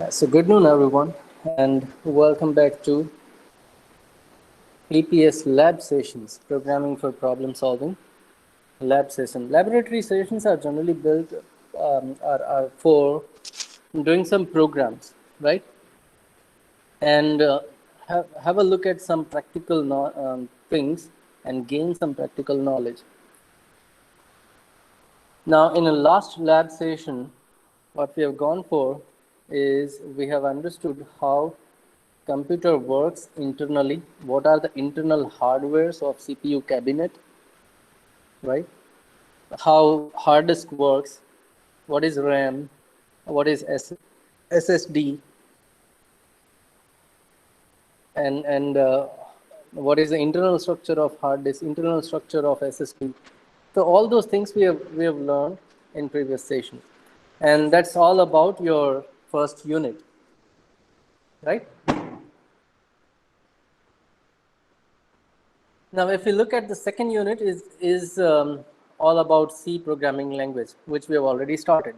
So good noon, everyone, and welcome back to EPS lab sessions, programming for problem solving lab session. Laboratory sessions are generally built are for doing some programs, right? And have a look at some practical things and gain some practical knowledge. Now, in a last lab session, what we have gone for is we have understood how computer works internally, what are the internal hardwares of CPU cabinet, right? How hard disk works, what is RAM, what is SSD, and what is the internal structure of hard disk, internal structure of SSD. So all those things we have learned in previous sessions, and that's all about your first unit, right? Now, if we look at the second unit, is all about C programming language, which we have already started.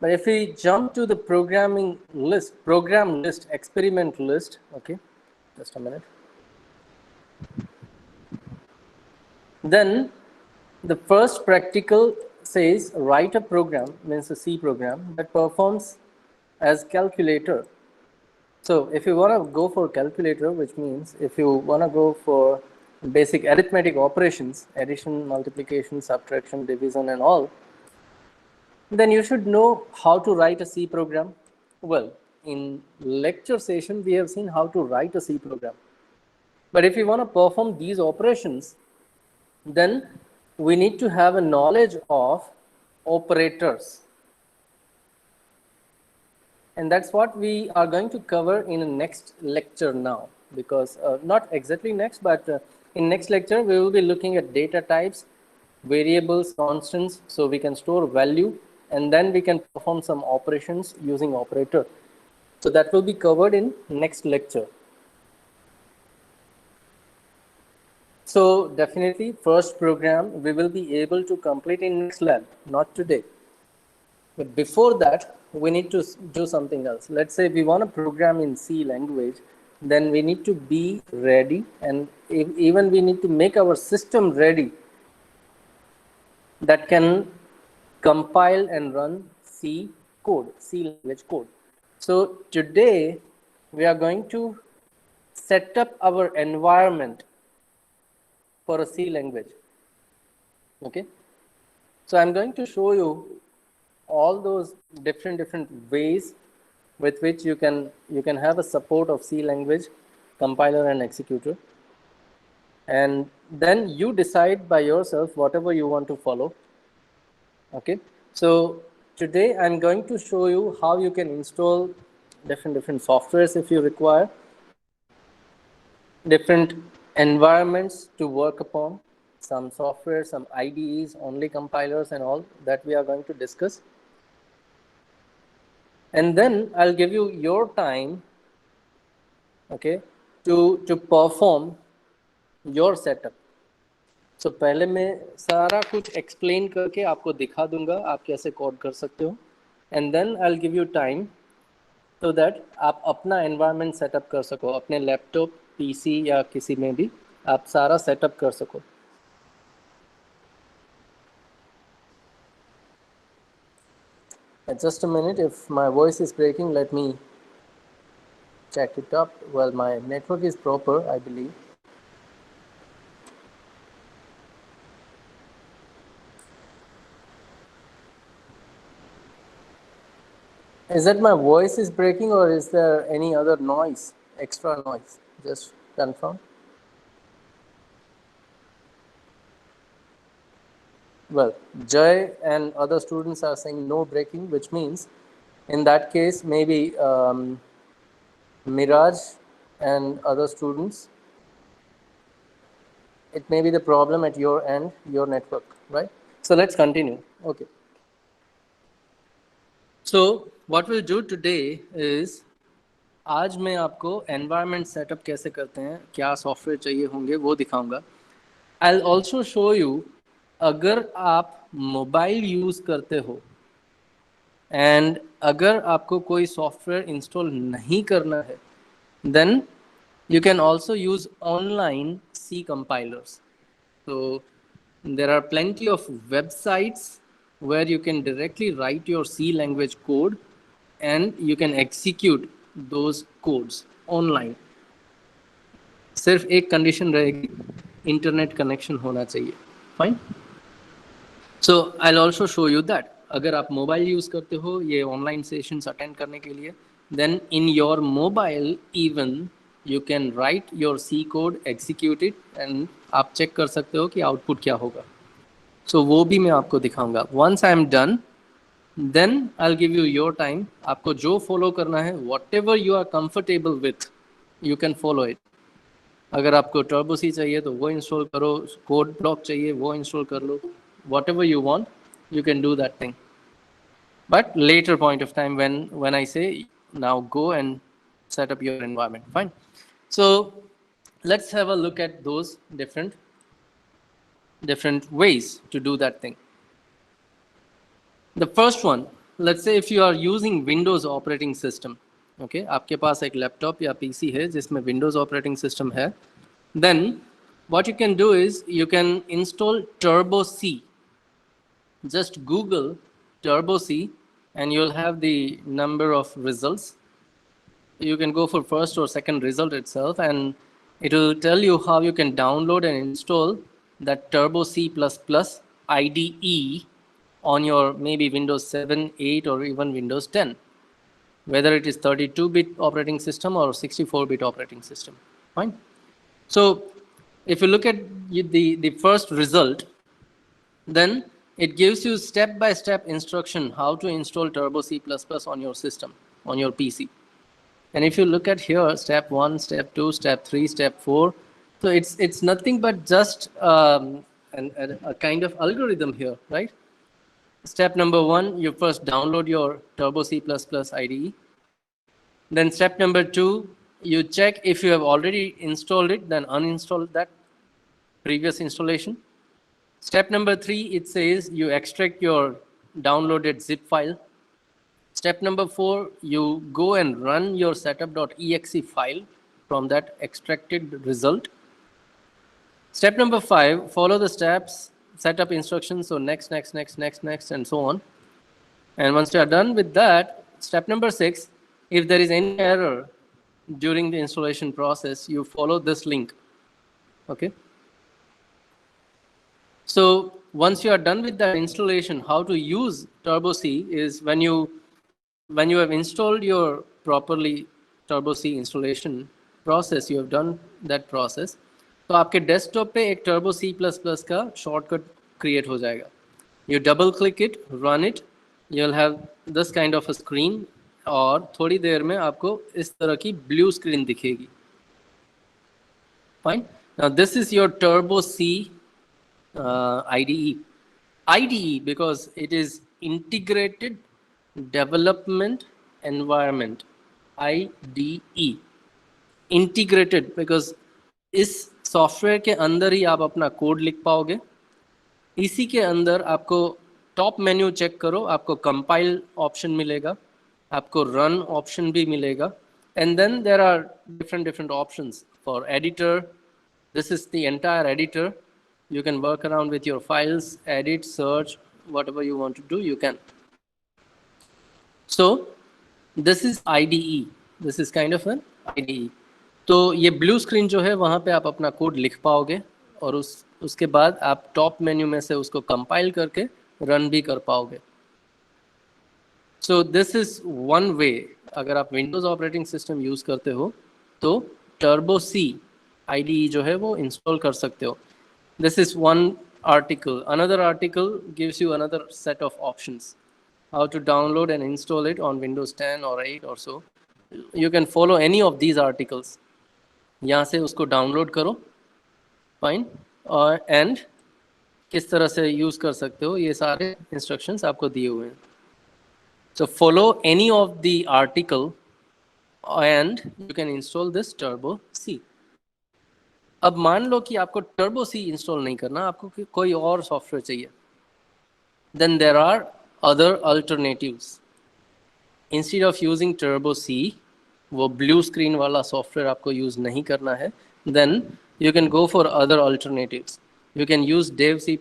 But if we jump to the program list, experiment list, okay, just a minute. Then the first practical says write a program, means a C program, that performs as calculator. So if you want to go for calculator, which means if you want to go for basic arithmetic operations, addition, multiplication, subtraction, division, and all, then you should know how to write a C program. Well, in lecture session, we have seen how to write a C program. But if you want to perform these operations, then we need to have a knowledge of operators. And that's what we are going to cover in the next lecture now, because not exactly next, but in next lecture, we will be looking at data types, variables, constants, so we can store value, and then we can perform some operations using operator. So that will be covered in next lecture. So definitely first program we will be able to complete in next lab, not today. But before that, we need to do something else. Let's say we want to program in C language, then we need to be ready, and even we need to make our system ready that can compile and run C code, C language code. So today we are going to set up our environment for a C language. Okay. So I'm going to show you all those different ways with which you can have a support of C language, compiler and executor. And then you decide by yourself whatever you want to follow. Okay. So today I'm going to show you how you can install different softwares if you require, different environments to work upon, some software, some IDEs, only compilers and all that we are going to discuss. And then I'll give you your time, okay, to perform your setup. So पहले मैं सारा कुछ explain करके आपको दिखा दूंगा आप कैसे कोड कर सकते हो, and then I'll give you time so that आप अपना environment setup कर सको, अपने लैपटॉप, पीसी या किसी में भी आप सारा setup कर सको. Just a minute, if my voice is breaking, let me check it up. Well, my network is proper, I believe. Is that my voice is breaking, or is there any other noise, extra noise? Just confirm. Well, Jay and other students are saying no breaking, which means in that case, maybe Miraj and other students, it may be the problem at your end, your network, right? So let's continue. Okay. So what we'll do today is, आज मैं आपको environment setup कैसे करते हैं, क्या software चाहिए होंगे वो दिखाऊंगा. I'll also show you, अगर आप मोबाइल यूज़ करते हो एंड अगर आपको कोई सॉफ्टवेयर इंस्टॉल नहीं करना है, then you can also use online C compilers. So there are plenty of websites where you can directly write your C language code and you can execute those codes online. सिर्फ एक condition रहेगी, internet connection होना चाहिए. Fine. So I will also show you that. अगर आप mobile use करते हो ये ऑनलाइन सेशंस अटेंड करने के लिए, then in your mobile even you can write your C code, execute it and आप चेक कर सकते हो कि आउटपुट क्या होगा. सो वो भी मैं आपको दिखाऊंगा. Once I am done, then I will give you your time. आपको जो फॉलो करना है, whatever you are comfortable with, you can follow it. अगर आपको टर्बो सी चाहिए तो वो इंस्टॉल करो, कोड ब्लॉक चाहिए वो इंस्टॉल कर लो. Whatever you want, you can do that thing. But later point of time when I say now go and set up your environment. Fine. So let's have a look at those different ways to do that thing. The first one, let's say if you are using Windows operating system, okay, आपके पास एक laptop या PC है जिसमें Windows operating system है, then what you can do is you can install Turbo C. Just Google Turbo C and you'll have the number of results. You can go for first or second result itself and it will tell you how you can download and install that Turbo C++ IDE on your maybe Windows 7, 8 or even Windows 10, whether it is 32-bit operating system or 64-bit operating system. Fine. So if you look at the first result, then it gives you step-by-step instruction how to install Turbo C++ on your system, on your PC. And if you look at here, step 1, step 2, step 3, step 4, so it's nothing but just a kind of algorithm here, right? Step number 1, you first download your Turbo C++ IDE. Then step number 2, you check if you have already installed it, then uninstall that previous installation. Step number 3, it says you extract your downloaded zip file. Step number 4, you go and run your setup.exe file from that extracted result. Step number 5, follow the steps, setup instructions, so next, and so on. And once you are done with that, step number 6, if there is any error during the installation process, you follow this link, okay? So once you are done with that installation, how to use Turbo C is when you have installed your properly Turbo C installation process, you have done that process, तो आपके desktop पे एक Turbo C++ का shortcut create हो जाएगा. You double click it, run it, you'll have this kind of a screen और थोड़ी देर में आपको इस तरह की ब्लू स्क्रीन दिखेगी. Fine. Now this is your Turbo C IDE because it is integrated development environment. IDE integrated because इस software के अंदर ही आप अपना कोड लिख पाओगे. इसी के अंदर आपको टॉप मेन्यू चेक करो, आपको कंपाइल ऑप्शन मिलेगा, आपको रन ऑप्शन भी मिलेगा, and then there are different options for editor. This is the entire editor. You can work around with your files, edit, search, whatever you want to do, you can. So this is IDE. This is kind of an IDE. तो ये blue screen जो है वहाँ पे आप अपना code लिख पाओगे और उसके बाद आप टॉप मेन्यू में से उसको कंपाइल करके रन भी कर पाओगे. So this is one way. अगर आप विंडोज़ ऑपरेटिंग सिस्टम यूज़ करते हो तो टर्बो सी IDE जो है वो इंस्टॉल कर सकते हो. This is one article. Another article gives you another set of options, how to download and install it on Windows 10 or 8 or so. You can follow any of these articles. यहाँ से उसको download करो, fine, और and किस तरह से use कर सकते हो ये सारे इंस्ट्रक्शंस आपको दिए हुए हैं. So follow any of the article and you can install this Turbo C. अब मान लो कि आपको टर्बो सी इंस्टॉल नहीं करना, आपको कोई और सॉफ्टवेयर चाहिए, then there are other alternatives. Instead of using Turbo C, वो ब्लू स्क्रीन वाला सॉफ्टवेयर आपको यूज़ नहीं करना है, then you can go for other alternatives. You can use dev C++,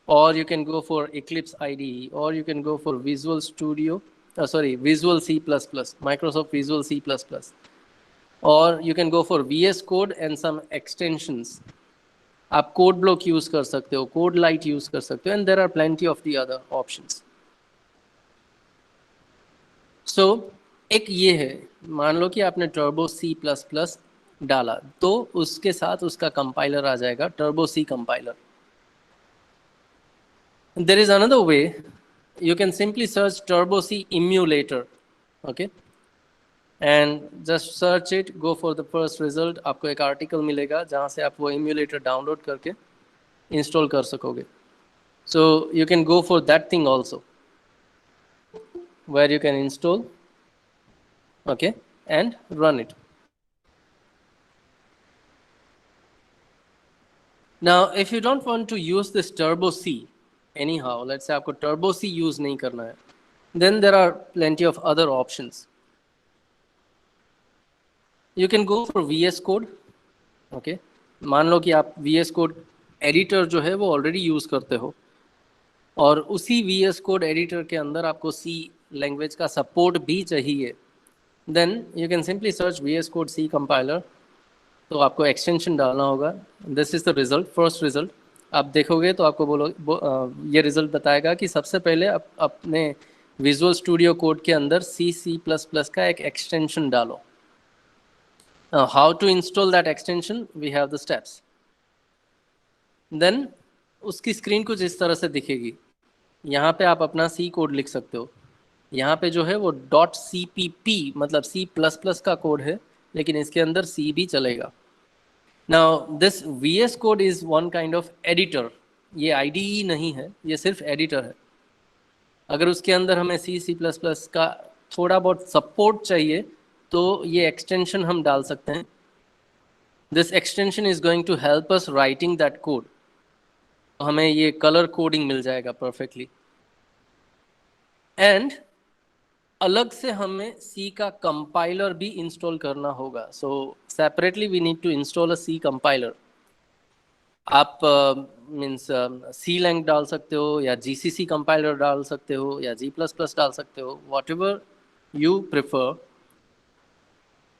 or you can go for Eclipse IDE, or you can go for Visual Studio, Visual C++, Microsoft Visual C++, or you can go for VS Code and some extensions. आप Code Blocks use कर सकते हो, CodeLite use कर सकते हो, and there are plenty of the other options. So एक ये है, मान लो कि आपने टर्बो C++ डाला, तो उसके साथ उसका कंपाइलर आ जाएगा, turbo C compiler. There is another way. You can simply search Turbo C emulator, okay, and just search it. Go for the first result. आपको एक आर्टिकल मिलेगा जहाँ से आप वो emulator डाउनलोड करके इंस्टॉल कर सकोगे. So you can go for that thing also, where you can install, okay, and run it. Now, if you don't want to use this Turbo C, anyhow, let's say आपको Turbo C use नहीं करना है, then there are plenty of other options. You can go for VS Code, okay. मान लो कि आप VS Code editor जो है वो ऑलरेडी यूज़ करते हो, और उसी VS Code एडिटर के अंदर आपको C लैंग्वेज का सपोर्ट भी चाहिए, then you can simply search VS Code C compiler. तो आपको एक्सटेंशन डालना होगा. This is the result, first result. आप देखोगे तो आपको ये रिज़ल्ट बताएगा कि सबसे पहले आप अपने विजुअल स्टूडियो कोड के अंदर C++ का एक एक्सटेंशन डालो. How to install that extension, we have the steps. Then उसकी स्क्रीन कुछ इस तरह से दिखेगी. यहाँ पे आप अपना C कोड लिख सकते हो. यहाँ पे जो है वो .cpp मतलब C++ का कोड है, लेकिन इसके अंदर C भी चलेगा. Now this VS Code is one kind of editor. ये IDE नहीं है, ये सिर्फ एडिटर है. अगर उसके अंदर हमें C++ का थोड़ा बहुत सपोर्ट चाहिए तो ये एक्सटेंशन हम डाल सकते हैं. This extension is going to help us writing that code. हमें ये कलर कोडिंग मिल जाएगा परफेक्टली. एंड अलग से हमें C का कंपाइलर भी इंस्टॉल करना होगा. So separately we need to install a C compiler. आप मीन्स C लैंग डाल सकते हो, या GCC कंपाइलर डाल सकते हो, या G++ डाल सकते हो, वॉट एवर यू प्रिफर.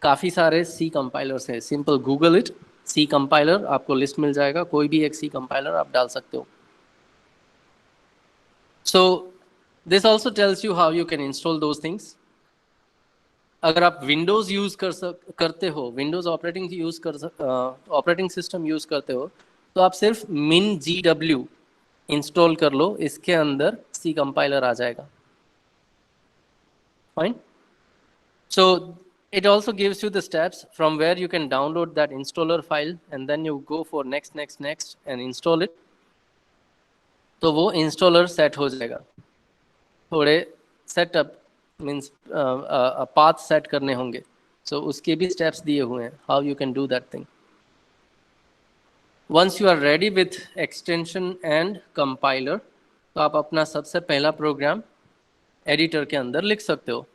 काफ़ी सारे C कंपाइलर्स हैं. Simple Google it, C compiler, आपको लिस्ट मिल जाएगा. कोई भी एक C कंपाइलर आप डाल सकते हो. सो this also tells you how you can install those things. अगर आप विंडोज़ यूज़ करते हो, विंडोज़ ऑपरेटिंग सिस्टम यूज़ करते हो, तो आप सिर्फ min-gw इंस्टॉल कर लो, इसके अंदर C कंपाइलर आ जाएगा. Fine. So it also gives you the steps from where you can download that installer file, and then you go for next and install it. तो वो इंस्टॉलर सेट हो जाएगा. थोड़े सेटअप मीन्स पाथ सेट करने होंगे. सो उसके भी steps दिए हुए हैं, how you can do that thing. Once you are ready with extension and compiler, तो आप अपना सबसे पहला प्रोग्राम एडिटर के अंदर लिख सकते हो.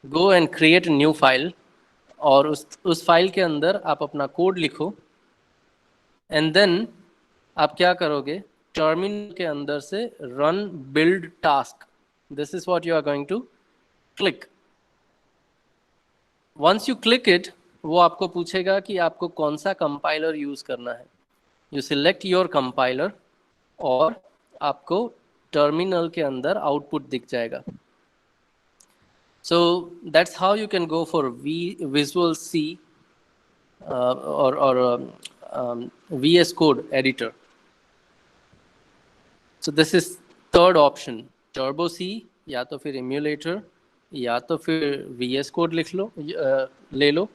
Go and create new file, और उस फाइल के अंदर आप अपना कोड लिखो. एंड देन आप क्या करोगे, टर्मिनल के अंदर से run build task. This is what you are going to click. Once you click it, वो आपको पूछेगा कि आपको कौन सा कंपाइलर यूज़ करना है. You select your compiler, और आपको टर्मिनल के अंदर आउटपुट दिख जाएगा. So that's how you can go for Visual C or VS Code editor. So this is third option. Turbo C, या तो फिर एम्यूलेटर, या तो फिर VS कोड लिख लो, ले लो.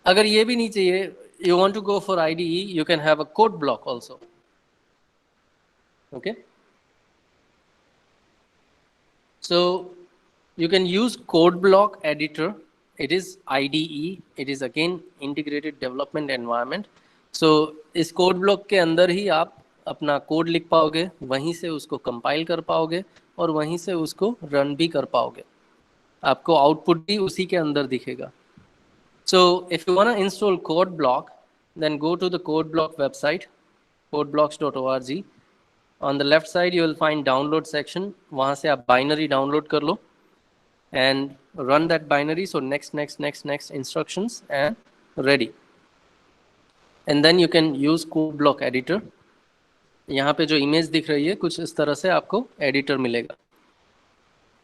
अगर ये भी नहीं चाहिए, you want to go for IDE, you can have a code block also. Okay, so you can use code block editor. It is IDE. It is again integrated development environment. So इस code block के अंदर ही आप अपना code लिख पाओगे, वहीं से उसको कंपाइल कर पाओगे, और वहीं से उसको रन भी कर पाओगे, आपको आउटपुट भी उसी के अंदर दिखेगा. So if you want to install CodeBlock, then go to the CodeBlock website, codeblocks.org. On the left side you will find download section, वहाँ से आप binary download कर लो and run that binary. So next instructions and ready. And then you can use CodeBlock editor. यहाँ पे जो image दिख रही है कुछ इस तरह से आपको एडिटर मिलेगा.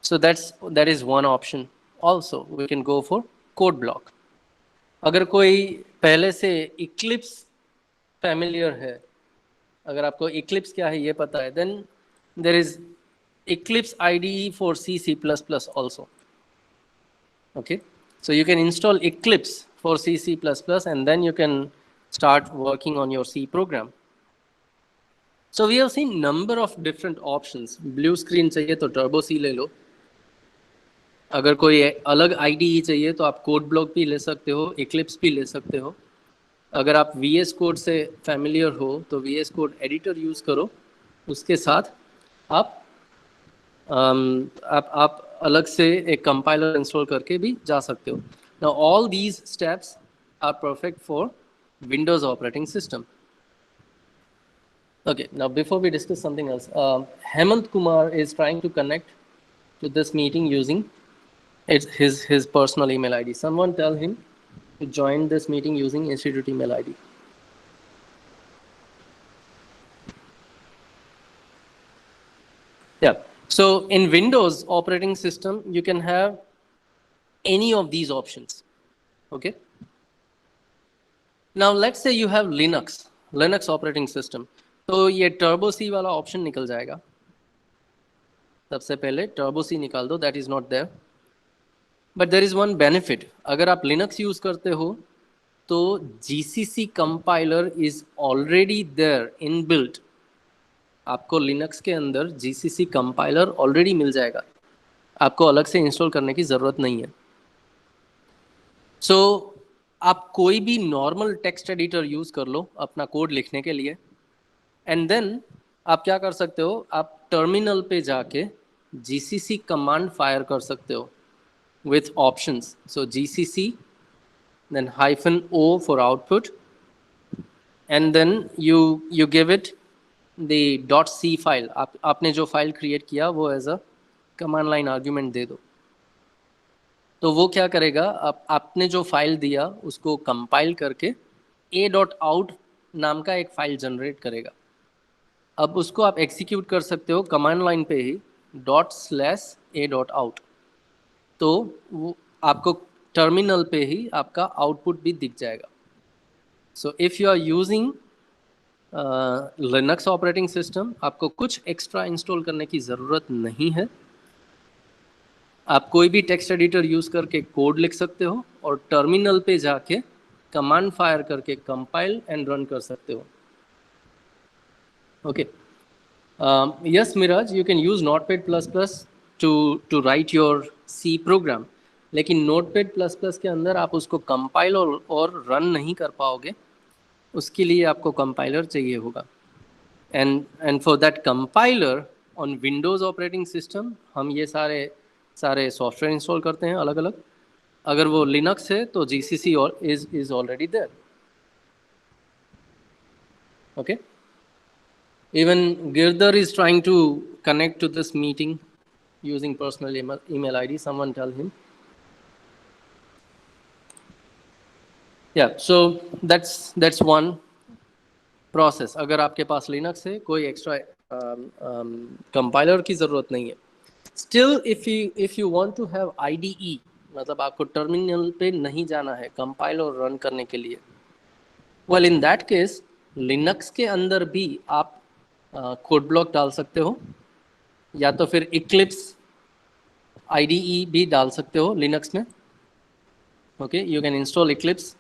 So that is one option. Also we can go for CodeBlock. अगर कोई पहले से Eclipse familiar है, अगर आपको Eclipse क्या है ये पता है, then there is Eclipse IDE for C++ also. Okay, so you can install Eclipse for C++ and then you can start working on your C program. So we have seen number of different options. Blue screen चाहिए तो Turbo C ले लो. अगर कोई अलग IDE चाहिए तो आप CodeBlock भी ले सकते हो, Eclipse भी ले सकते हो. अगर आप VS Code से फैमिलियर हो तो VS Code एडिटर यूज़ करो, उसके साथ आप अलग से एक कंपाइलर इंस्टॉल करके भी जा सकते हो. Now all these steps are perfect for Windows operating system. Okay, now before we discuss something else, Hemant Kumar is trying to connect to this meeting using his personal email ID. Someone tell him to join this meeting using institute email ID. Yeah, so in Windows operating system, you can have any of these options, okay? Now let's say you have Linux operating system, तो ये Turbo C वाला option निकल जाएगा. सबसे पहले Turbo C निकाल दो, that is not there. But there is one benefit. अगर आप Linux यूज करते हो तो GCC compiler is already there inbuilt. आपको Linux के अंदर GCC compiler already मिल जाएगा, आपको अलग से इंस्टॉल करने की ज़रूरत नहीं है. So आप कोई भी नॉर्मल टेक्स्ट एडिटर यूज़ कर लो अपना कोड लिखने के लिए, एंड देन आप क्या कर सकते हो, आप टर्मिनल पे जाके GCC कमांड फायर कर सकते हो with options. So GCC, then -o for output, and then you give it the .c file. आपने जो फाइल क्रिएट किया वो as a command line argument दे दो. तो वो क्या करेगा, आपने जो फाइल दिया उसको कंपाइल करके a.out नाम का एक फाइल जनरेट करेगा. अब उसको आप एग्जीक्यूट कर सकते हो कमांड लाइन पे ही ./a.out. तो वो आपको टर्मिनल पे ही आपका आउटपुट भी दिख जाएगा. So if you are using Linux operating system, आपको कुछ एक्स्ट्रा इंस्टॉल करने की ज़रूरत नहीं है. आप कोई भी टेक्स्ट एडिटर यूज़ करके कोड लिख सकते हो और टर्मिनल पे जाके कमांड फायर करके कंपाइल एंड रन कर सकते हो. Okay, yes Miraj, you can use Notepad++ to write your C program. लेकिन Notepad++ के अंदर आप उसको कंपाइल और रन नहीं कर पाओगे, उसके लिए आपको कंपाइलर चाहिए होगा. And for that compiler on Windows operating system हम ये सारे सॉफ्टवेयर इंस्टॉल करते हैं अलग अलग. अगर वो लिनक्स है तो GCC is already there. Okay, even Girdhar is trying to connect to this meeting using personal email ID. Someone tell him. Yeah, so that's one process. अगर आपके पास Linux है, कोई एक्स्ट्रा कंपाइलर की ज़रूरत नहीं है. Still, if you want to have IDE, मतलब आपको टर्मिनल पे नहीं जाना है कंपाइल और रन करने के लिए, well in that case Linux के अंदर भी आप CodeBlock डाल सकते हो, या तो फिर Eclipse IDE भी डाल सकते हो Linux में. Okay, you can install Eclipse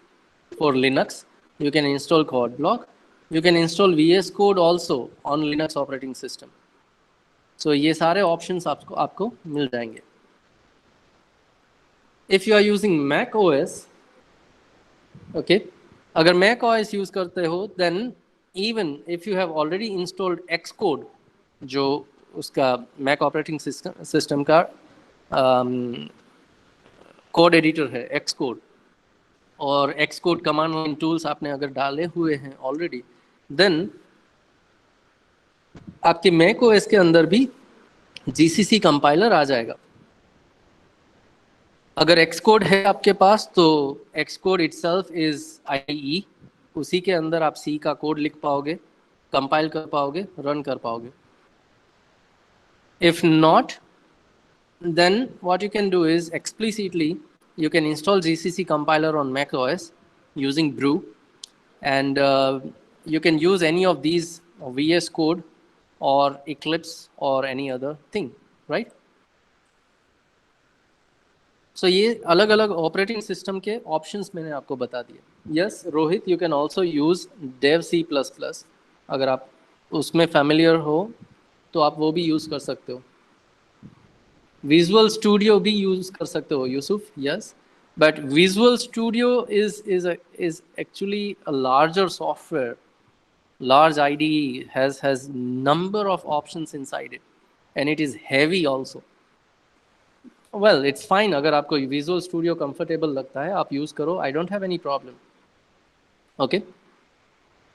for Linux, you can install CodeBlock, you can install VS Code also on Linux operating system. So ये सारे options आपको मिल जाएंगे. If you are using Mac OS, okay, अगर Mac OS use करते हो, then even if you have already installed Xcode, जो उसका Mac operating system का कोड एडिटर है एक्स कोड, और x code command line tools आपने अगर डाले हुए हैं ऑलरेडी, देन आपके मैक ओएस के अंदर भी जीसीसी कंपाइलर आ जाएगा। अगर एक्स कोड है आपके पास तो x code itself is IE, उसी के अंदर आप सी का कोड लिख पाओगे, कंपाइल कर पाओगे, रन कर पाओगे। If not, then what you can do is explicitly you can install GCC compiler on Mac OS using Brew, and you can use any of these VS Code or Eclipse or any other thing, right? So ये अलग अलग operating system के options मैंने आपको बता दिए। Yes Rohit, you can also use dev C++, अगर आप उसमें फैमिलियर हो तो आप वो भी यूज़ कर सकते हो। विजुअल स्टूडियो भी यूज कर सकते हो Yusuf, yes, but Visual Studio is actually a larger software, large IDE, has number of options inside it, and it is heavy also. Well, it's fine, अगर आपको Visual Studio comfortable लगता है आप use करो, I don't have any problem. Okay,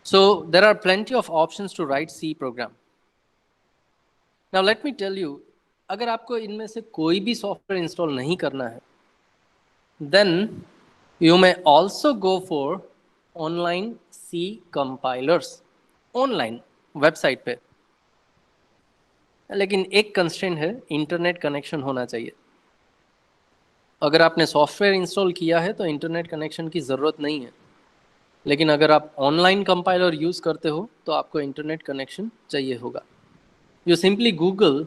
so there are plenty of options to write C program. Now let me tell you, अगर आपको इनमें से कोई भी सॉफ्टवेयर इंस्टॉल नहीं करना है, then you may also go for online C compilers online website पे, लेकिन एक कंस्ट्रेंट है, इंटरनेट कनेक्शन होना चाहिए। अगर आपने सॉफ्टवेयर इंस्टॉल किया है तो इंटरनेट कनेक्शन की ज़रूरत नहीं है, लेकिन अगर आप ऑनलाइन कंपाइलर यूज़ करते हो तो आपको इंटरनेट कनेक्शन चाहिए होगा। You simply Google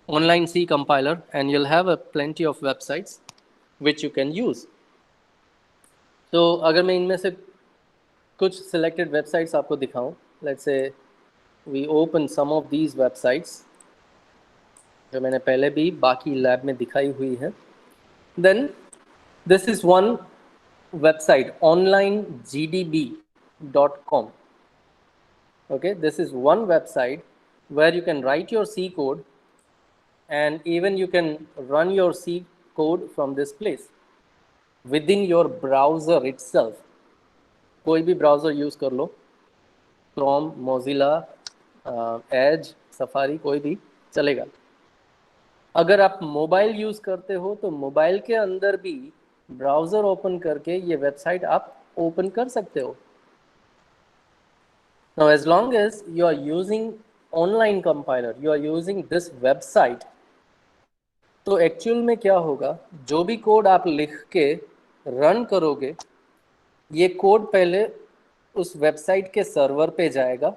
online C compiler and you'll have a plenty of websites which you can use. So अगर मैं इनमें से कुछ selected websites आपको दिखाऊं, let's say we open some of these websites जो मैंने पहले भी बाकी लैब में दिखाई हुई है, then this is one website, onlinegdb.com. Okay, this is one website where you can write your C code, and even you can run your C code from this place within your browser itself. कोई भी browser use कर लो, Chrome, Mozilla, Edge, Safari, कोई भी चलेगा। अगर आप mobile use करते हो तो मोबाइल के अंदर भी ब्राउज़र ओपन करके ये वेबसाइट आप ओपन कर सकते हो। Now as long as you are using online compiler, you are using this website, तो एक्चुअल में क्या होगा, जो भी कोड आप लिख के रन करोगे, ये कोड पहले उस वेबसाइट के सर्वर पे जाएगा,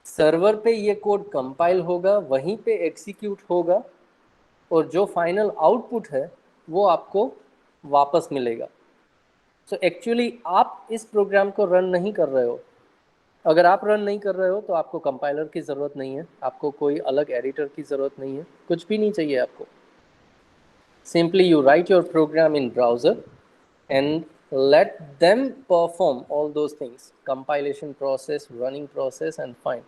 सर्वर पे ये कोड कंपाइल होगा, वहीं पे एग्जीक्यूट होगा, और जो फाइनल आउटपुट है वो आपको वापस मिलेगा। सो एक्चुअली आप इस प्रोग्राम को रन नहीं कर रहे हो। अगर आप रन नहीं कर रहे हो तो आपको कंपाइलर की ज़रूरत नहीं है, आपको कोई अलग एडिटर की ज़रूरत नहीं है, कुछ भी नहीं चाहिए आपको। Simply you write your program in browser and let them perform all those things, compilation process, running process, and fine.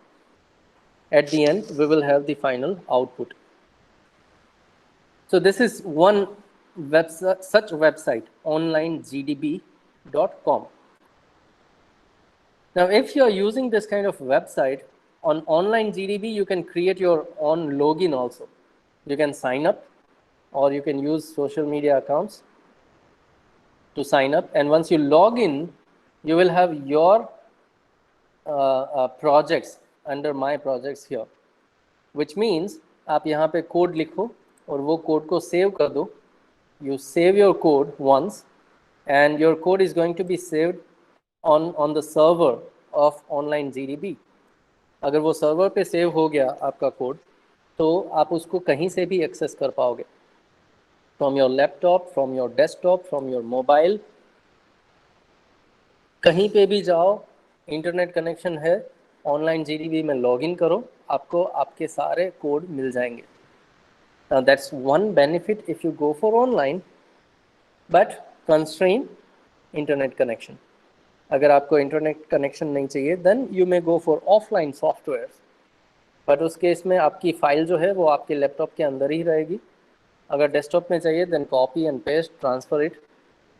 At the end, we will have the final output. So this is one such website, onlinegdb.com. Now, if you are using this kind of website, on online GDB, you can create your own login also. You can sign up, or you can use social media accounts to sign up, and once you log in, you will have your projects under my projects here, which means आप यहाँ पे code लिखो और वो code को save कर दो। You save your code once, and your code is going to be saved on the server of online GDB. अगर वो सर्वर पे सेव हो गया आपका कोड, तो आप उसको कहीं से भी एक्सेस कर पाओगे, from your laptop, from your desktop, from your mobile, कहीं पे भी जाओ, इंटरनेट कनेक्शन है, ऑनलाइन GDB में लॉगिन करो, आपको आपके सारे कोड मिल जाएंगे। Now that's one benefit if you go for online, but constrain internet connection. अगर आपको इंटरनेट कनेक्शन नहीं चाहिए, then you may go for offline software, but उस केस में आपकी फाइल जो है वो आपके लैपटॉप के अंदर ही रहेगी। अगर डेस्कटॉप में चाहिए then copy and paste, transfer it.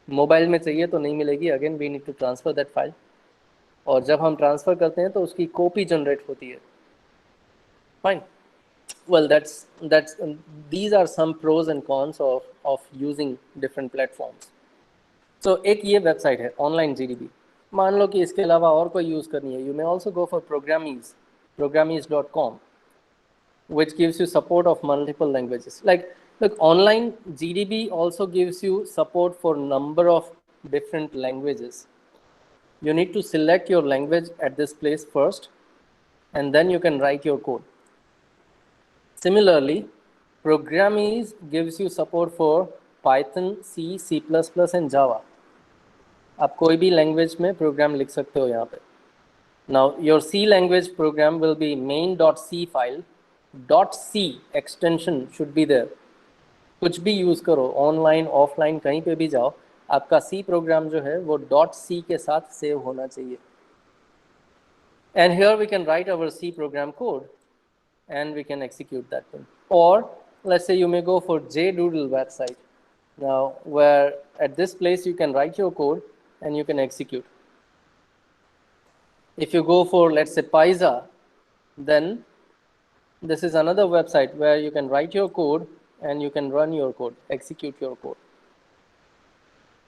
Mobile में चाहिए तो नहीं मिलेगी, again we need to transfer that file. और जब हम ट्रांसफ़र करते हैं तो उसकी कॉपी जनरेट होती है। Fine, well that's these are some pros and cons of using different platforms. So एक ये वेबसाइट है ऑनलाइन जीडीबी। मान लो कि इसके अलावा और कोई यूज़ करनी है, you may also go for programmees.com, which gives you support of multiple languages. Like, look, online GDB also gives you support for number of different languages. You need to select your language at this place first, and then you can write your code. Similarly, Programmees gives you support for Python, C, C++, and Java. आप कोई भी language में programme लिख सकते हो यहाँ पे। Now your C language program will be main.c file. .c extension should be there. कुछ भी यूज़ करो, ऑनलाइन ऑफलाइन कहीं पे भी जाओ, आपका C प्रोग्राम जो है वो .c के साथ सेव होना चाहिए। And here we can write our C program code and we can execute that thing. Or let's say you may go for JDoodle website. Now, where at this place you can write your code and you can execute. If you go for, let's say, Paiza, then this is another website where you can write your code and you can run your code, execute your code.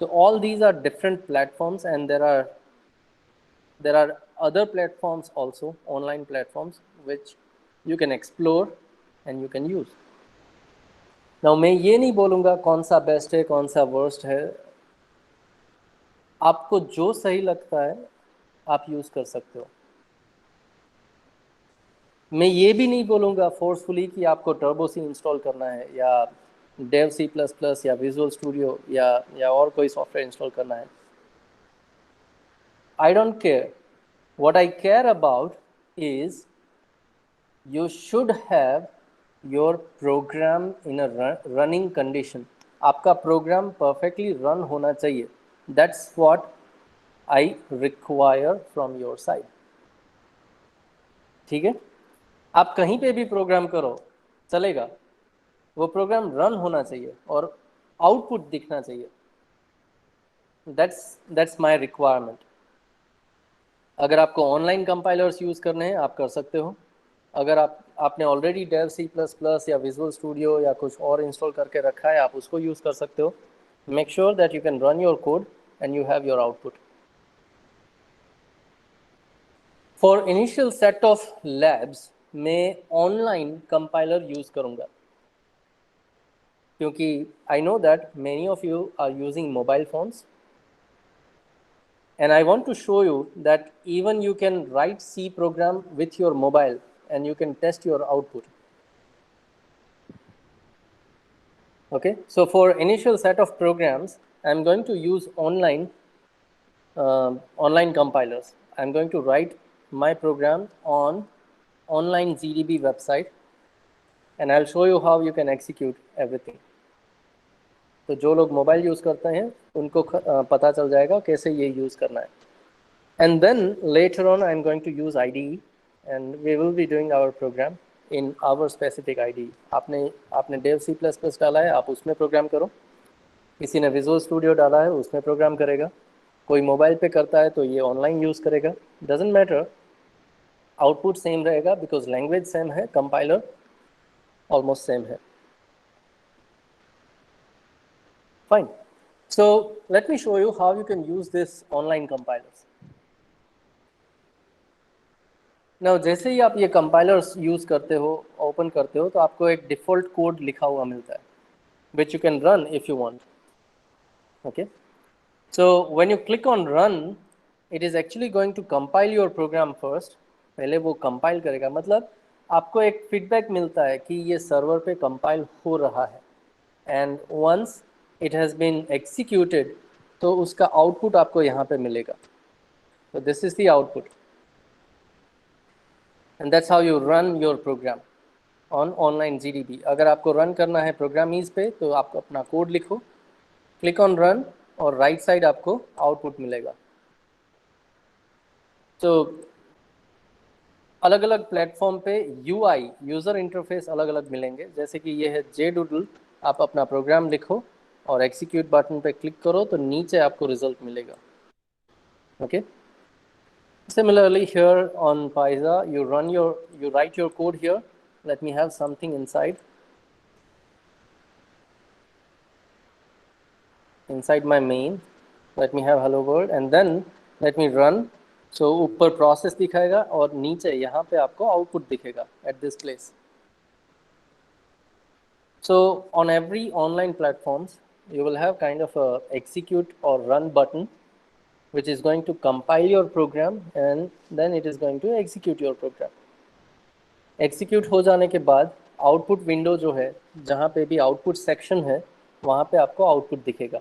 So all these are different platforms, and there are other platforms also, online platforms, which you can explore and you can use. Now मैं ये नहीं बोलूँगा कौन सा best है कौन सा worst है, आपको जो सही लगता है आप यूज़ कर सकते हो। मैं ये भी नहीं बोलूँगा फोर्सफुली कि आपको टर्बो सी इंस्टॉल करना है या डेव सी प्लस प्लस या विजुअल स्टूडियो या और कोई सॉफ्टवेयर इंस्टॉल करना है। I don't care, what I care about is you should have your program in a running condition. आपका प्रोग्राम perfectly run होना चाहिए। That's what I require from your side. ठीक है, आप कहीं पे भी प्रोग्राम करो चलेगा, वो प्रोग्राम रन होना चाहिए और आउटपुट दिखना चाहिए। That's my requirement. अगर आपको ऑनलाइन कंपाइलर्स यूज़ करने हैं आप कर सकते हो। अगर आपने already Dev C plus plus या विजुअल स्टूडियो या कुछ और इंस्टॉल करके रखा है आप उसको यूज़ कर सकते हो। Make sure that you can run your code and you have your output. For initial set of labs मैं ऑनलाइन कंपाइलर यूज़ करूँगा, क्योंकि I know that many of you are using mobile phones, and I want to show you that even you can write C program with your mobile and you can test your output. Okay, so for initial set of programs, I'm going to use online compilers. I'm going to write my program on online GDB website, and I'll show you how you can execute everything. तो जो लोग mobile use करते हैं उनको पता चल जाएगा कैसे ये यूज़ करना है। And then later on I'm going to use IDE and we will be doing our program in our specific IDE. आपने डेव सी प्लस प्लस डाला है आप उसमें प्रोग्राम करो, किसी ने विजुअल स्टूडियो डाला है उसमें प्रोग्राम करेगा, कोई मोबाइल पे करता है तो ये ऑनलाइन यूज़ करेगा, डजेंट मैटर, आउटपुट सेम रहेगा बिकॉज लैंग्वेज सेम है, कंपाइलर ऑलमोस्ट सेम है। Fine, so let me show you how you can use this online compilers. Now, जैसे ही आप ये कंपाइलर्स यूज़ करते हो, ओपन करते हो, तो आपको एक डिफ़ॉल्ट कोड लिखा हुआ मिलता है which you can run if you want. Okay, so when you click on run, it is actually going to compile your program first. पहले वो कंपाइल करेगा, मतलब आपको एक फीडबैक मिलता है कि ये सर्वर पे कंपाइल हो रहा है, and once it has been executed तो उसका आउटपुट आपको यहाँ पे मिलेगा। तो this is the output, and that's how you run your program on online GDB. अगर आपको रन करना है प्रोग्रामीज पे तो आपको अपना कोड लिखो, क्लिक ऑन रन और राइट साइड आपको आउटपुट मिलेगा। तो अलग अलग प्लेटफॉर्म पे यूआई यूज़र इंटरफेस अलग अलग मिलेंगे। जैसे कि ये है JDoodle, आप अपना प्रोग्राम लिखो और एग्जीक्यूट बटन पे क्लिक करो तो नीचे आपको रिजल्ट मिलेगा। Okay, similarly here on Paiza you write your code here. Let me have something inside my main. Let me have hello world and then let me run. So ऊपर process दिखाएगा और नीचे यहाँ पे आपको आउटपुट दिखेगा at this place. So on every online platforms you will have kind of a execute or run button which is going to compile your program and then it is going to execute your program. Execute हो जाने के बाद output window जो है, जहाँ पे भी output section है वहाँ पे आपको आउटपुट दिखेगा।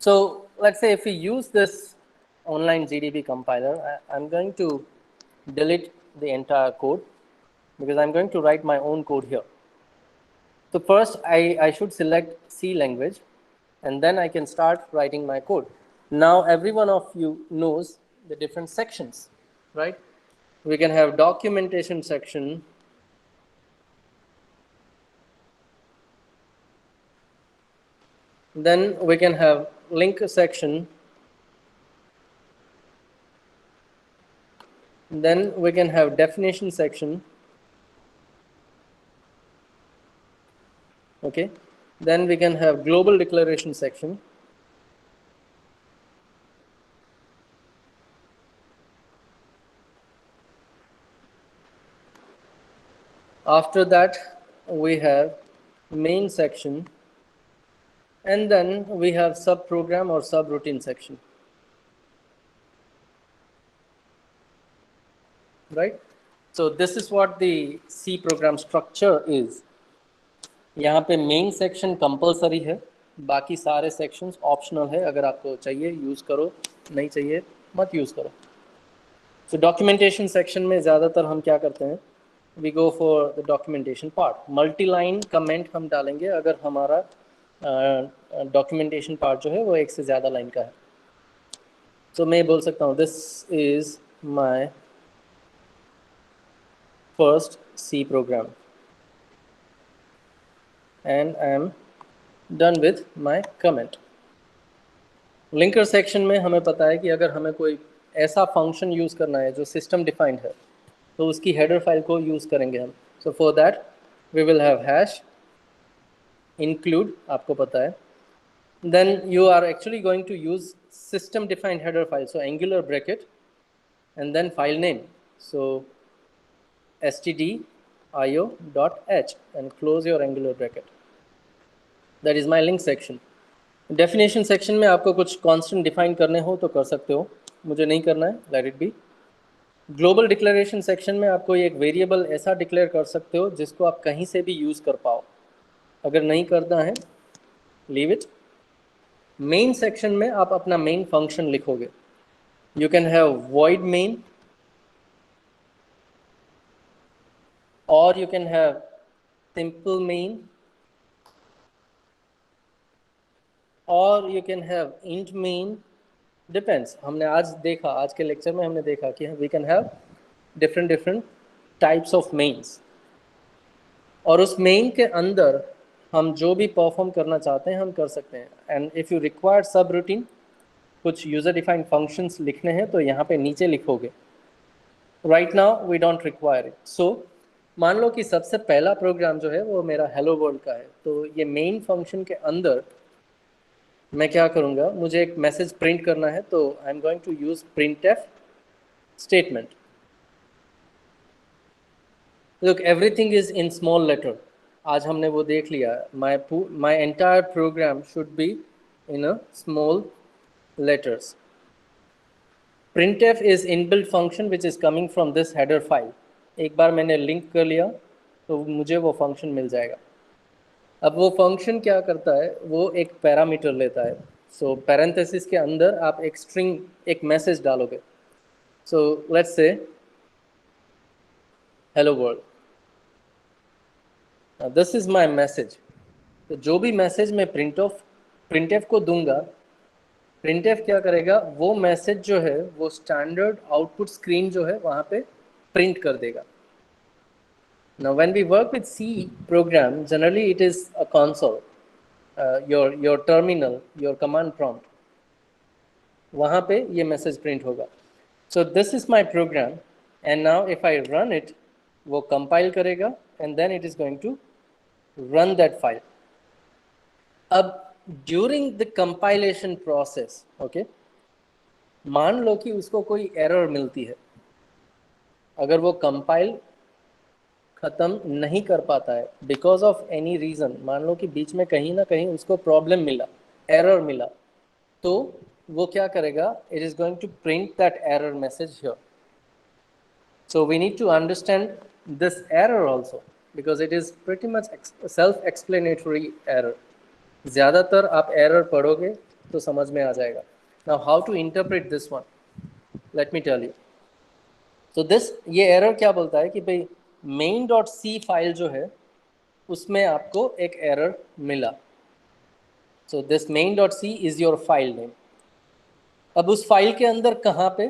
So let's say if we use this online GDB compiler, I'm going to delete the entire code because I'm going to write my own code here. So first I should select C language and then I can start writing my code. Now every one of you knows the different sections, right? We can have documentation section, then we can have link section, then we can have definition section, okay, then we can have global declaration section, after that we have main section, and then we have subprogram or subroutine section, right? So this is what the C program structure is. यहाँ पे main section compulsory है, बाकी सारे sections optional है, अगर आपको चाहिए use करो, नहीं चाहिए मत यूज़ करो। तो डॉक्यूमेंटेशन सेक्शन में ज़्यादातर हम क्या करते हैं, we go for the documentation part. Multi line comment हम डालेंगे अगर हमारा डॉक्यूमेंटेशन पार्ट जो है वो एक से ज़्यादा लाइन का है। तो मैं बोल सकता हूँ this is my first C program and I am done with my comment. Linker section में हमें पता है कि अगर हमें कोई ऐसा फंक्शन यूज़ करना है जो सिस्टम डिफाइंड है तो उसकी हेडर फाइल को यूज़ करेंगे हम। So for that we will have hash include, आपको पता है, then you are actually going to use system defined header file, so angular bracket and then file name, so stdio.h and close your angular bracket. That is my link section. Definition section में आपको कुछ constant define करने हो तो कर सकते हो, मुझे नहीं करना है, let it be. Global declaration section में आपको एक वेरिएबल ऐसा डिक्लेयर कर सकते हो जिसको आप कहीं से भी यूज़ कर पाओ, अगर नहीं करना है लीव इट। मेन सेक्शन में आप अपना मेन फंक्शन लिखोगे, you can have void main और you can have simple main और you can have int main, depends. हमने आज देखा, आज के लेक्चर में हमने देखा कि we can have different types of mains, और उस मेन के अंदर हम जो भी परफॉर्म करना चाहते हैं हम कर सकते हैं। And if you require subroutine, कुछ यूज़र डिफाइंड फंक्शंस लिखने हैं तो यहाँ पे नीचे लिखोगे। Right now we don't require it. So मान लो कि सबसे पहला प्रोग्राम जो है वो मेरा हेलो वर्ल्ड का है, तो ये मेन फंक्शन के अंदर मैं क्या करूँगा, मुझे एक मैसेज प्रिंट करना है, तो I am going to use printf statement. Look, everything is in small letter. आज हमने वो देख लिया, my entire program should be in a small letters. printf is inbuilt function which is coming from this header file. एक बार मैंने link कर लिया तो मुझे वो फंक्शन मिल जाएगा। अब वो फंक्शन क्या करता है, वो एक पैरामीटर लेता है। सो पैरेंथेसिस के अंदर आप एक स्ट्रिंग, एक मैसेज डालोगे। So let's say hello world, this is my message. तो जो भी मैसेज मैं प्रिंटफ को दूंगा, printf क्या करेगा, वो मैसेज जो है वो स्टैंडर्ड आउटपुट स्क्रीन जो है वहाँ पे प्रिंट कर देगा. Now when we work with C program, generally it is a console, your terminal, your command prompt, वहाँ पे ये मैसेज प्रिंट होगा. So this is my program, and now if I run it, वो compile करेगा and then it is going to run that file. अब during the compilation process, okay, मान लो कि उसको कोई error मिलती है, अगर वो compile ख़त्म नहीं कर पाता है बिकॉज ऑफ एनी रीज़न, मान लो कि बीच में कहीं ना कहीं उसको प्रॉब्लम मिला, एरर मिला, तो वो क्या करेगा, it is going to print that error message here. So we need to understand this error also because it is pretty much self explanatory error. ज़्यादातर आप एरर पढ़ोगे तो समझ में आ जाएगा. Now how to interpret this one, let me tell you. तो this, ये एरर क्या बोलता है कि भाई main.c फाइल जो है उसमें आपको एक एरर मिला. So this main.c is your file name. अब उस फाइल के अंदर कहाँ पे,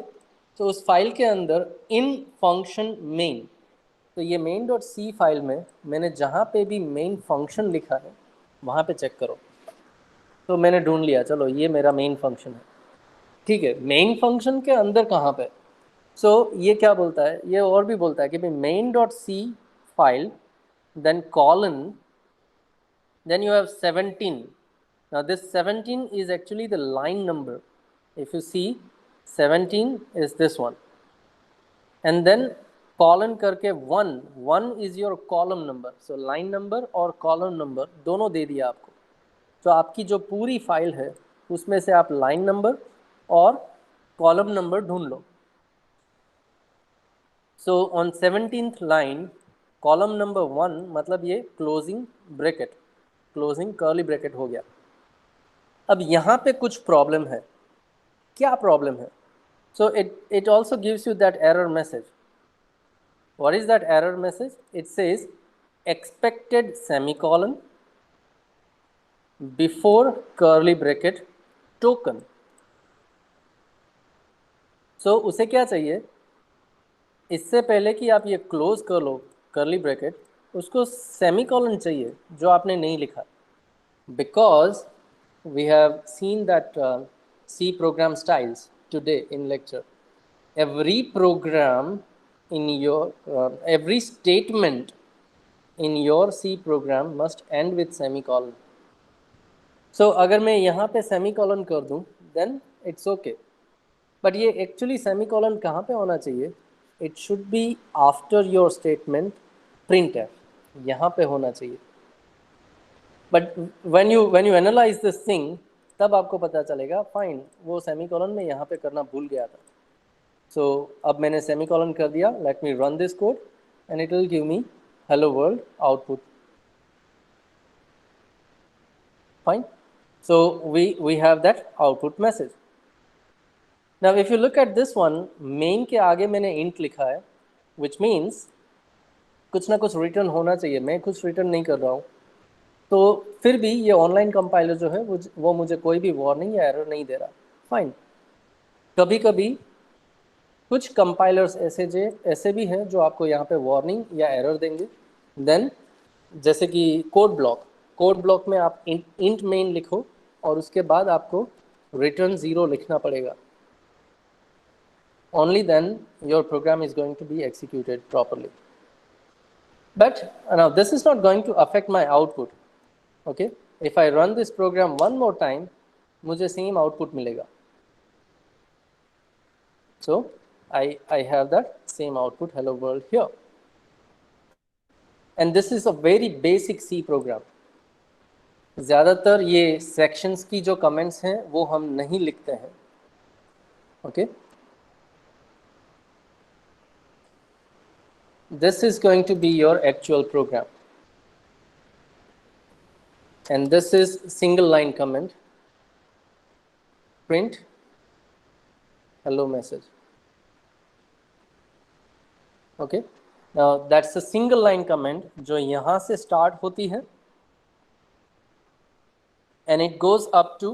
तो उस फाइल के अंदर इन फंक्शन मेन. तो ये main.c फाइल में मैंने जहाँ पे भी मेन फंक्शन लिखा है वहाँ पे चेक करो. तो मैंने ढूंढ लिया, चलो ये मेरा मेन फंक्शन है, ठीक है. मेन फंक्शन के अंदर कहाँ पे, सो ये क्या बोलता है, ये और भी बोलता है कि भाई main.c file, then colon, then you have 17. Now this 17 is actually the line number. If you see, 17 is this one, and then colon करके 1 is your column number. So line number और column number दोनों दे दिया आपको. तो आपकी जो पूरी file है उसमें से आप लाइन नंबर और कॉलम नंबर ढूंढ लो. So on 17th line column number 1 मतलब ये closing bracket, closing curly bracket हो गया. अब यहाँ पे कुछ प्रॉब्लम है. क्या प्रॉब्लम है, so it also gives you that error message. What is that error message, it says expected semicolon before curly bracket token. So उसे क्या चाहिए, इससे पहले कि आप ये क्लोज कर लो कर्ली ब्रैकेट, उसको सेमीकोलन चाहिए जो आपने नहीं लिखा. Because we have seen that C program styles today in lecture. Every program in your every statement in your C program must end with semicolon. So अगर मैं यहाँ पे semicolon कर दूँ then it's okay. But ये actually semicolon कहाँ पे होना चाहिए, it should be after your statement printf, यहाँ पे होना चाहिए. But when you analyze this thing, तब आपको पता चलेगा फाइन वो सेमीकोलन में यहाँ पे करना भूल गया था. सो अब मैंने सेमीकोलन कर दिया. Let me run this code and it will give me hello world output. Fine. So we have that output message. Now if you look at this one, main के आगे मैंने इंट लिखा है, विच मीन्स कुछ ना कुछ return होना चाहिए. मैं कुछ रिटर्न नहीं कर रहा हूँ, तो फिर भी ये ऑनलाइन कंपाइलर जो है वो मुझे कोई भी वार्निंग या एरर नहीं दे रहा. फाइन. कभी कभी कुछ कंपाइलर्स ऐसे भी हैं जो आपको यहाँ पे वार्निंग या एरर देंगे. देन जैसे कि कोड ब्लॉक में आप इंट मेन लिखो और उसके बाद आपको रिटर्न 0 लिखना पड़ेगा. Only then your program is going to be executed properly. But now this is not going to affect my output. Okay, if I run this program one more time, मुझे same output मिलेगा. So I have that same output hello world here. And this is a very basic C program. ज़्यादातर ये sections की जो comments हैं वो हम नहीं लिखते हैं. Okay, this is going to be your actual program. And this is single line comment, print hello message. Okay, now that's a single line comment जो यहाँ से start होती है and it goes up to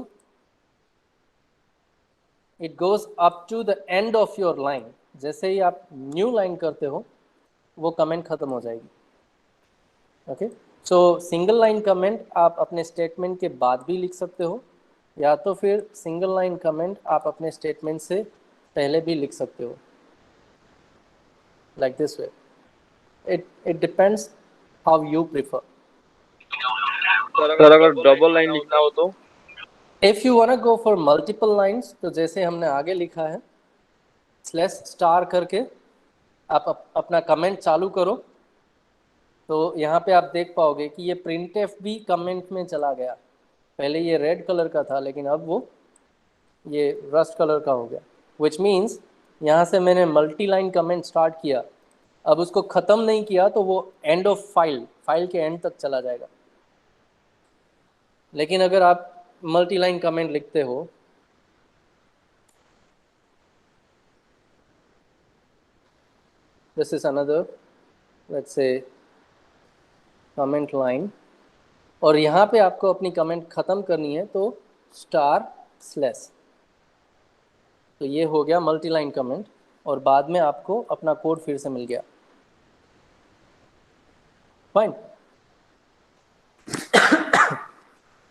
it goes up to the end of your line. जैसे ही आप new line करते हो वो कमेंट खत्म हो जाएगी। ओके, सो सिंगल लाइन कमेंट आप अपने स्टेटमेंट के बाद भी लिख सकते हो, या तो फिर सिंगल लाइन कमेंट आप अपने स्टेटमेंट से पहले भी लिख सकते हो, like this way. It depends how you prefer. Sir अगर डबल लाइन लिखना हो तो? If you want go for multiple lines, तो जैसे हमने आगे लिखा है स्लैश स्टार करके आप अपना कमेंट चालू करो, तो यहाँ पे आप देख पाओगे कि ये प्रिंटफ भी कमेंट में चला गया। पहले ये रेड कलर का था लेकिन अब वो ये रस्ट कलर का हो गया, विच मीन्स यहाँ से मैंने मल्टी लाइन कमेंट स्टार्ट किया, अब उसको ख़त्म नहीं किया तो वो एंड ऑफ फाइल के एंड तक चला जाएगा। लेकिन अगर आप मल्टी लाइन कमेंट लिखते हो, this is another let's say comment line, और यहाँ पे आपको अपनी कमेंट ख़त्म करनी है तो स्टार स्लैश, तो ये हो गया मल्टी लाइन कमेंट, और बाद में आपको अपना कोड फिर से मिल गया। Fine,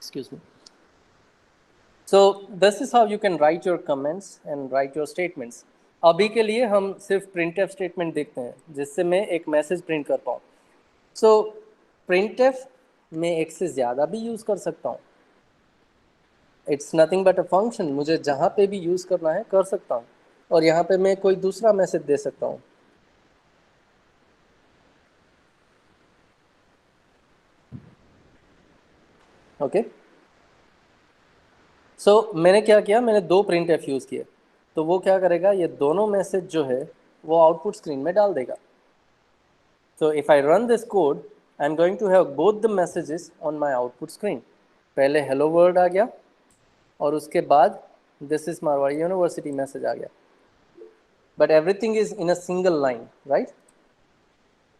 excuse me. So this is how you can write your comments and write your statements. अभी के लिए हम सिर्फ printf स्टेटमेंट देखते हैं जिससे मैं एक मैसेज प्रिंट कर पाऊँ। सो printf में एक से ज़्यादा भी यूज़ कर सकता हूँ, it's nothing but a function, मुझे जहाँ पे भी यूज़ करना है कर सकता हूँ, और यहाँ पे मैं कोई दूसरा मैसेज दे सकता हूँ। ओके, सो मैंने क्या किया, मैंने दो printf यूज़ किए, तो वो क्या करेगा, ये दोनों मैसेज जो है वो आउटपुट स्क्रीन में डाल देगा। So if I run this code, I'm going to have both the messages on my output screen. पहले hello world आ गया और उसके बाद this is Marwari University message आ गया. But everything is in a single line, right?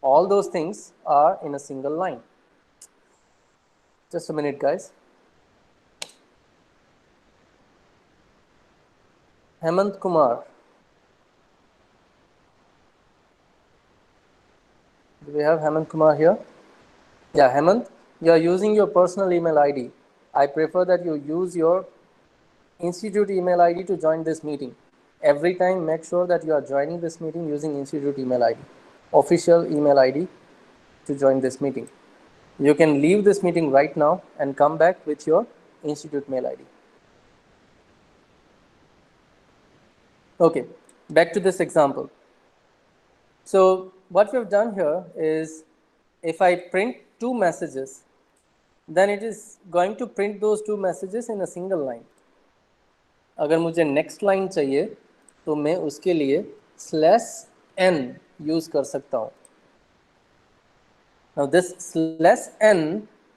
All those things are in a single line. Just a minute, guys. Hemant Kumar. Do we have Hemant Kumar here? Yeah, Hemant, you are using your personal email ID. I prefer that you use your institute email ID to join this meeting. Every time, make sure that you are joining this meeting using institute email ID, official email ID to join this meeting. You can leave this meeting right now and come back with your institute mail ID. Okay, back to this example. So what we have done here is, if I print two messages, then it is going to print those two messages in a single line. अगर मुझे next line चाहिए तो मैं उसके लिए /n use कर सकता हूँ। Now this /n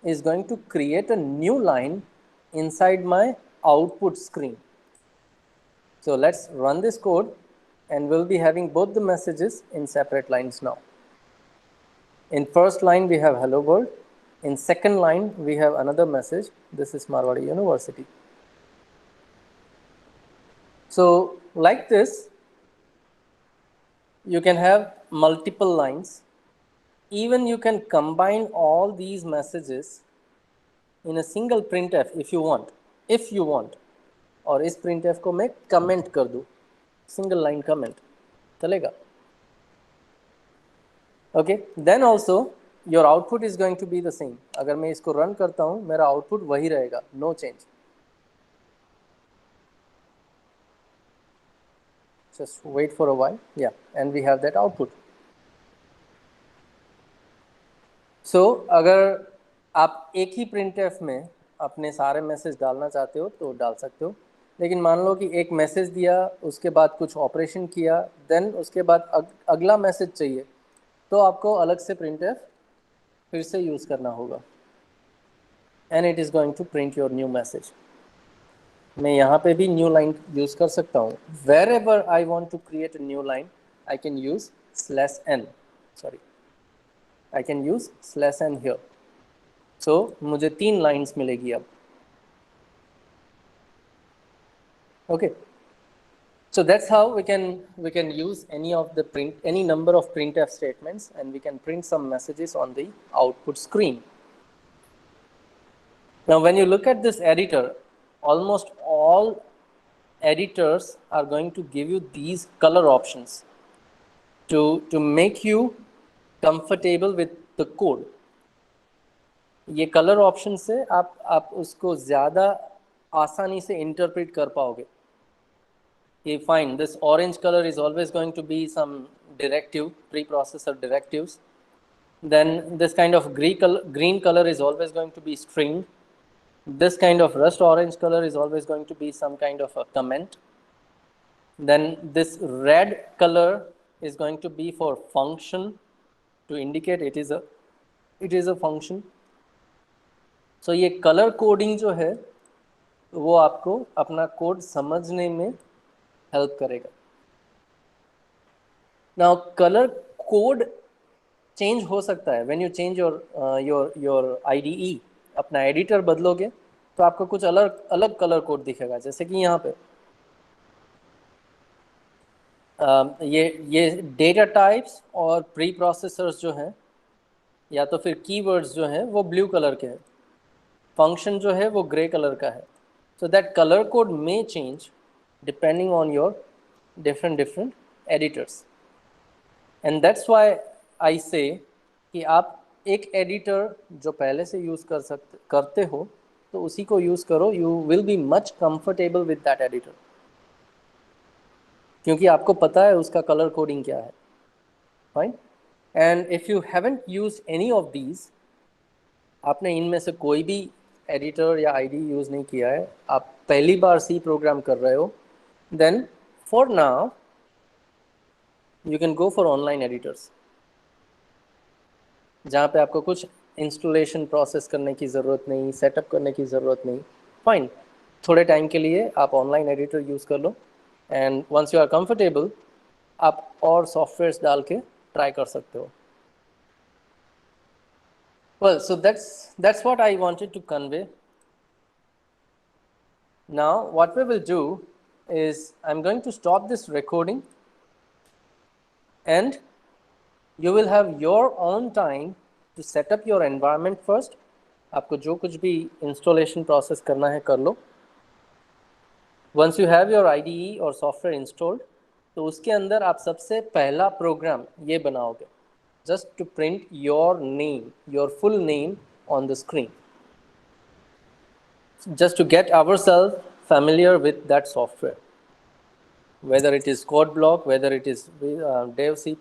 is going to create a new line inside my output screen. So let's run this code and we'll be having both the messages in separate lines now. In first line we have hello world, in second line we have another message, this is Marwari University. So like this, you can have multiple lines. Even you can combine all these messages in a single printf if you want, और इस printf को मैं comment कर दूँ, single line comment, चलेगा? Okay, then also your output is going to be the same. अगर मैं इसको run करता हूँ, मेरा output वही रहेगा, no change. Just wait for a while, yeah, and we have that output. So अगर आप एक ही printf में अपने सारे मैसेज डालना चाहते हो तो डाल सकते हो, लेकिन मान लो कि एक मैसेज दिया, उसके बाद कुछ ऑपरेशन किया, देन उसके बाद अगला मैसेज चाहिए, तो आपको अलग से printf फिर से यूज़ करना होगा, and it is going to print your new message. मैं यहाँ पे भी न्यू लाइन यूज़ कर सकता हूँ। Wherever I want to create a new line, I can use /n, sorry, I can use /n here. So मुझे 3 lines मिलेगी अब। Okay, So that's how we can use any number of printf statements, and we can print some messages on the output screen. Now when you look at this editor, almost all editors are going to give you these color options to make you comfortable with the code. ये colour option से आप उसको ज़्यादा आसानी से interpret कर पाओगे. Fine, this orange color is always going to be some directive, preprocessor directives. Then this kind of green color is always going to be string. This kind of rust orange color is always going to be some kind of a comment. Then this red color is going to be for function, to indicate it is a function. So ये color coding जो है वो आपको अपना code समझने में help करेगा. Now colour code change हो सकता है. When you change your IDE, अपना एडिटर बदलोगे तो आपको कुछ अलग कलर कोड दिखेगा. जैसे कि यहाँ पे ये डेटा टाइप्स और प्री प्रोसेसर्स जो हैं या तो फिर कीवर्ड्स जो हैं वो ब्लू कलर के हैं, फंक्शन जो है वो ग्रे कलर का है. So that colour code may change depending on your different editors. And that's why I say कि आप एक एडिटर जो पहले से यूज़ करते हो तो उसी को यूज़ करो. You will be much comfortable with that editor, क्योंकि आपको पता है उसका कलर कोडिंग क्या है. Fine. And if you haven't used any of these, आपने इनमें से कोई भी एडिटर या IDE यूज़ नहीं किया है, आप पहली बार C प्रोग्राम कर रहे हो, then for now you can go for online editors जहाँ पे आपको कुछ इंस्टॉलेशन प्रोसेस करने की ज़रूरत नहीं, सेटअप करने की ज़रूरत नहीं. फाइन, थोड़े टाइम के लिए आप ऑनलाइन एडिटर यूज़ कर लो, and once you are comfortable आप और सॉफ्टवेयर्स डाल के ट्राई कर सकते हो. Well, so that's what I wanted to convey. Now what we will do is I'm going to stop this recording, and you will have your own time to set up your environment first. आपको जो कुछ भी installation process करना है कर लो. Once you have your IDE और software installed, तो उसके अंदर आप सबसे पहला प्रोग्राम ये बनाओगे, just to print your name, your full name on the screen, just to get ourselves familiar with that software, whether it is CodeBlock, whether it is Dev C++,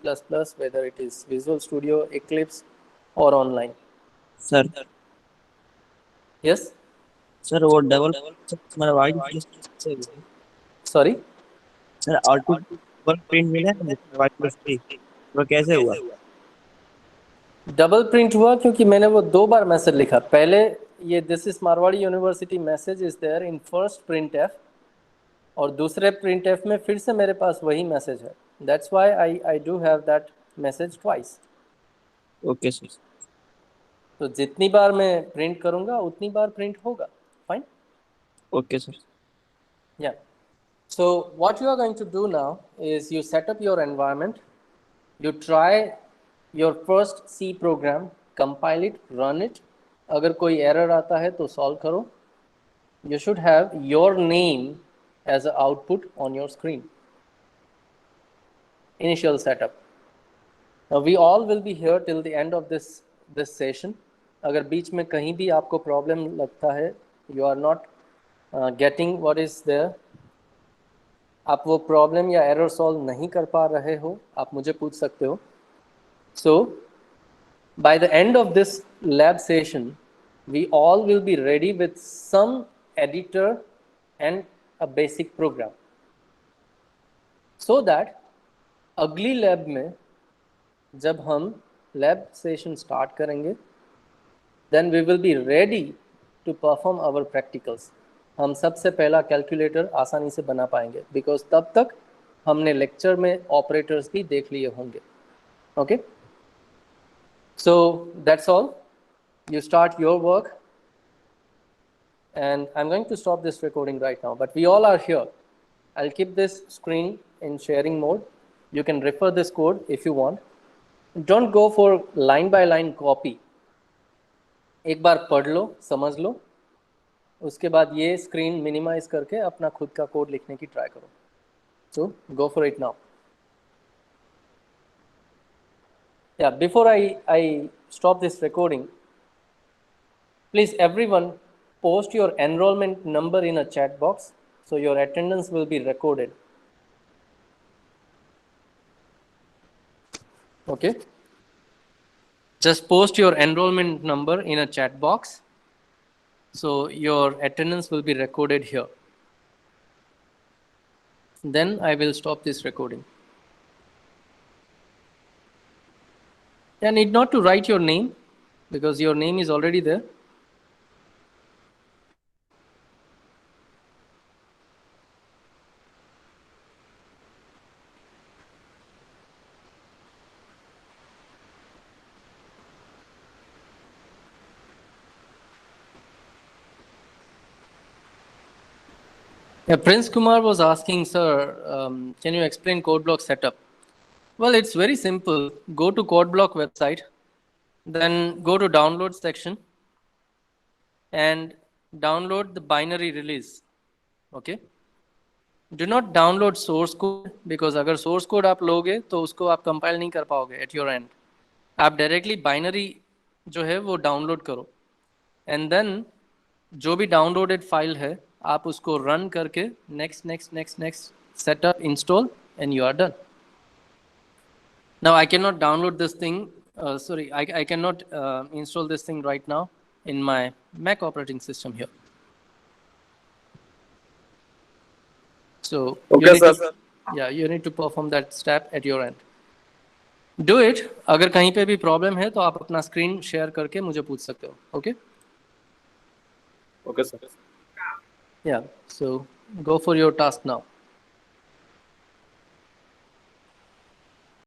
whether it is Visual Studio, Eclipse, or online. Sir Yes? Sir वो double हमारा white Sorry? Sir output पर print मिला है white plus three, वो कैसे हुआ? Double print हुआ क्योंकि मैंने वो 2 बार मैसेज लिखा. पहले ये this is Marwadi University message is there in first print f, और दूसरे प्रिंट एफ में फिर से मेरे पास वही मैसेज है. That's why I do have that message twice. Okay sir. तो जितनी बार मैं प्रिंट करूंगा उतनी बार प्रिंट होगा. Fine. Okay sir. Yeah. So what you are going to do now is you set up your environment, you try your first C program, compile it, run it. अगर कोई error आता है तो solve करो. You should have your name as an output on your screen. Initial setup. Now we all will be here till the end of this session. अगर बीच में कहीं भी आपको problem लगता है, you are not getting what is there, आप वो problem या एरर सॉल्व नहीं कर पा रहे हो, आप मुझे पूछ सकते हो. So by the end of this lab session we all will be ready with some editor and a basic program, so that अगली लैब में जब हम लैब सेशन स्टार्ट करेंगे then we will be ready to perform our practicals. हम सबसे पहला calculator आसानी से बना पाएंगे, बिकॉज तब तक हमने लेक्चर में ऑपरेटर्स भी देख लिए होंगे. Okay, so that's all. You start your work and I'm going to stop this recording right now, but we all are here. I'll keep this screen in sharing mode. You can refer this code if you want. Don't go for line by line copy. एक बार पढ़ लो, समझ लो, उसके बाद ये screen minimise करके अपना खुद का कोड लिखने की ट्राई करो. So go for it now. Yeah, before I stop this recording, please everyone post your enrollment number in a chat box so your attendance will be recorded. Okay. Just post your enrollment number in a chat box so your attendance will be recorded here. Then I will stop this recording. You need not to write your name because your name is already there. Yeah, Prince Kumar was asking, sir, can you explain code block setup? Well, it's very simple. Go to CodeBlock website, then go to download section and download the binary release. Okay. Do not download source code because अगर source code आप लोगे तो उसको आप compile नहीं कर पाओगे at your end. आप directly binary जो है वो download करो and then जो भी downloaded file है आप उसको run करके next setup install and you are done. Now I cannot download this thing. I cannot install this thing right now in my Mac operating system here. So Okay, sir. you need to perform that step at your end. Do it. अगर कहीं पे भी problem है तो आप अपना screen share करके मुझे पूछ सकते हो. Okay? Okay, sir. Yeah. So go for your task now.